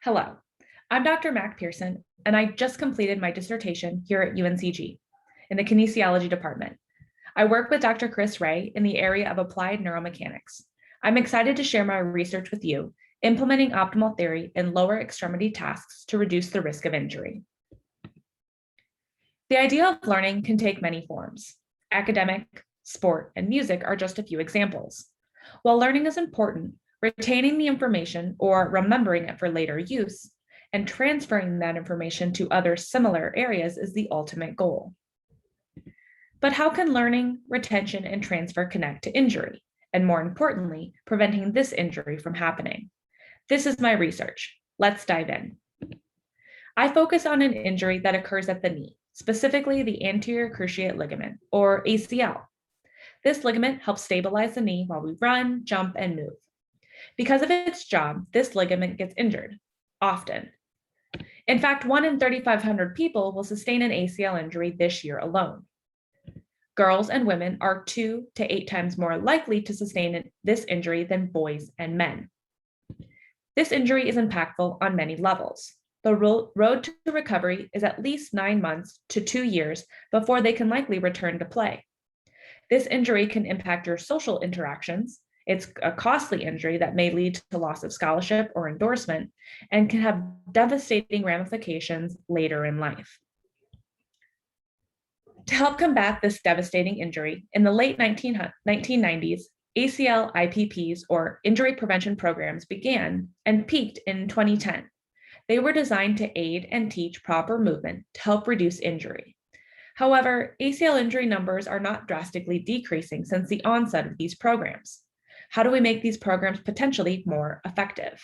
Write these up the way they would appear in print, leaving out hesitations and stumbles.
Hello, I'm Dr. Mac Pierson, and I just completed my dissertation here at UNCG in the kinesiology department. I work with Dr. Chris Ray in the area of applied neuromechanics. I'm excited to share my research with you, implementing optimal theory in lower extremity tasks to reduce the risk of injury. The idea of learning can take many forms. Academic, sport, and music are just a few examples. While learning is important, retaining the information or remembering it for later use and transferring that information to other similar areas is the ultimate goal. But how can learning, retention, and transfer connect to injury? And more importantly, preventing this injury from happening? This is my research. Let's dive in. I focus on an injury that occurs at the knee, specifically the anterior cruciate ligament, or ACL. This ligament helps stabilize the knee while we run, jump, and move. Because of its job, this ligament gets injured, often. In fact, 1 in 3,500 people will sustain an ACL injury this year alone. Girls and women are 2 to 8 times more likely to sustain this injury than boys and men. This injury is impactful on many levels. The road to recovery is at least 9 months to 2 years before they can likely return to play. This injury can impact your social interactions. It's a costly injury that may lead to loss of scholarship or endorsement and can have devastating ramifications later in life. To help combat this devastating injury, in the late 1990s, ACL IPPs, or injury prevention programs, began and peaked in 2010. They were designed to aid and teach proper movement to help reduce injury. However, ACL injury numbers are not drastically decreasing since the onset of these programs. How do we make these programs potentially more effective?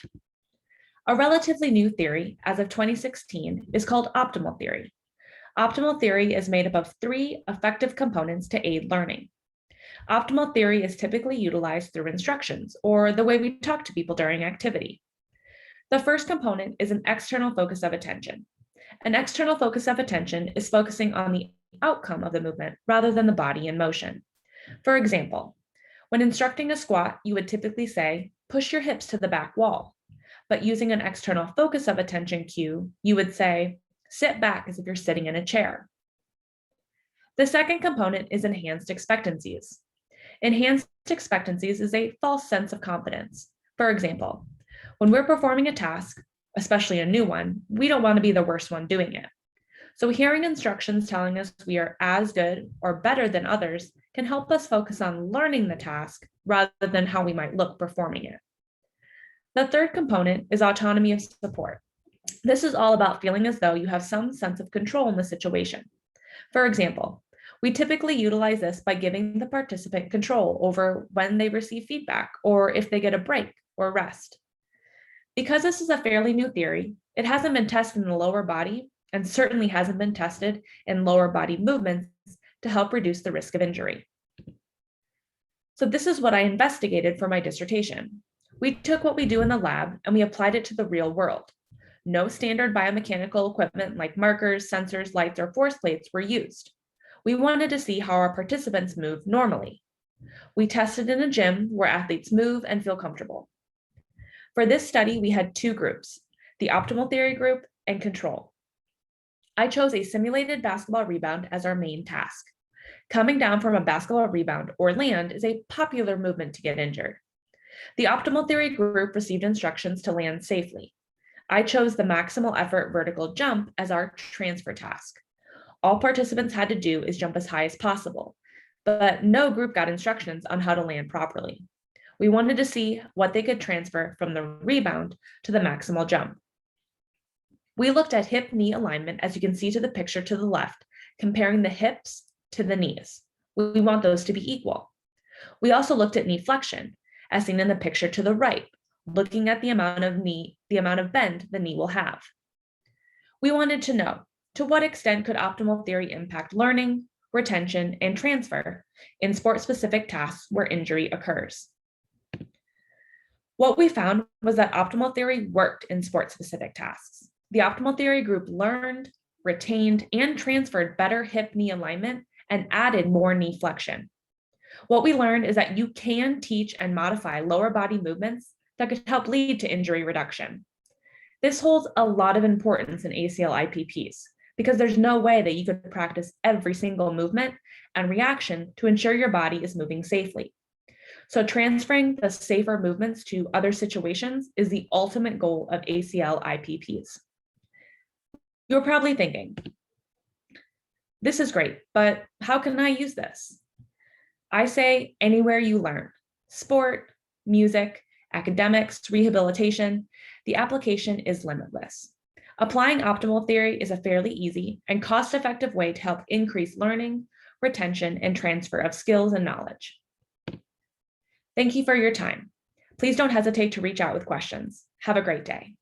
A relatively new theory, as of 2016, is called optimal theory. Optimal theory is made up of 3 effective components to aid learning. Optimal theory is typically utilized through instructions, or the way we talk to people during activity. The first component is an external focus of attention. An external focus of attention is focusing on the outcome of the movement rather than the body in motion. For example, when instructing a squat, you would typically say, push your hips to the back wall. But using an external focus of attention cue, you would say, sit back as if you're sitting in a chair. The second component is enhanced expectancies. Enhanced expectancies is a false sense of confidence. For example, when we're performing a task, especially a new one, we don't want to be the worst one doing it. So hearing instructions telling us we are as good or better than others can help us focus on learning the task rather than how we might look performing it. The third component is autonomy of support. This is all about feeling as though you have some sense of control in the situation. For example, we typically utilize this by giving the participant control over when they receive feedback or if they get a break or rest. Because this is a fairly new theory, it hasn't been tested in the lower body and certainly hasn't been tested in lower body movements to help reduce the risk of injury. So this is what I investigated for my dissertation. We took what we do in the lab and we applied it to the real world. No standard biomechanical equipment like markers, sensors, lights, or force plates were used. We wanted to see how our participants move normally. We tested in a gym where athletes move and feel comfortable. For this study, we had 2 groups, the optimal theory group and control. I chose a simulated basketball rebound as our main task. Coming down from a basketball rebound or land is a popular movement to get injured. The optimal theory group received instructions to land safely. I chose the maximal effort vertical jump as our transfer task. All participants had to do is jump as high as possible, but no group got instructions on how to land properly. We wanted to see what they could transfer from the rebound to the maximal jump. We looked at hip-knee alignment, as you can see to the picture to the left, comparing the hips to the knees. We want those to be equal. We also looked at knee flexion, as seen in the picture to the right, looking at the amount of bend the knee will have. We wanted to know, to what extent could optimal theory impact learning, retention, and transfer in sport-specific tasks where injury occurs? What we found was that optimal theory worked in sport-specific tasks. The optimal theory group learned, retained, and transferred better hip-knee alignment and added more knee flexion. What we learned is that you can teach and modify lower body movements that could help lead to injury reduction. This holds a lot of importance in ACL IPPs because there's no way that you could practice every single movement and reaction to ensure your body is moving safely. So transferring the safer movements to other situations is the ultimate goal of ACL IPPs. You're probably thinking, this is great, but how can I use this? I say anywhere you learn, sport, music, academics, rehabilitation, the application is limitless. Applying optimal theory is a fairly easy and cost-effective way to help increase learning, retention, and transfer of skills and knowledge. Thank you for your time. Please don't hesitate to reach out with questions. Have a great day.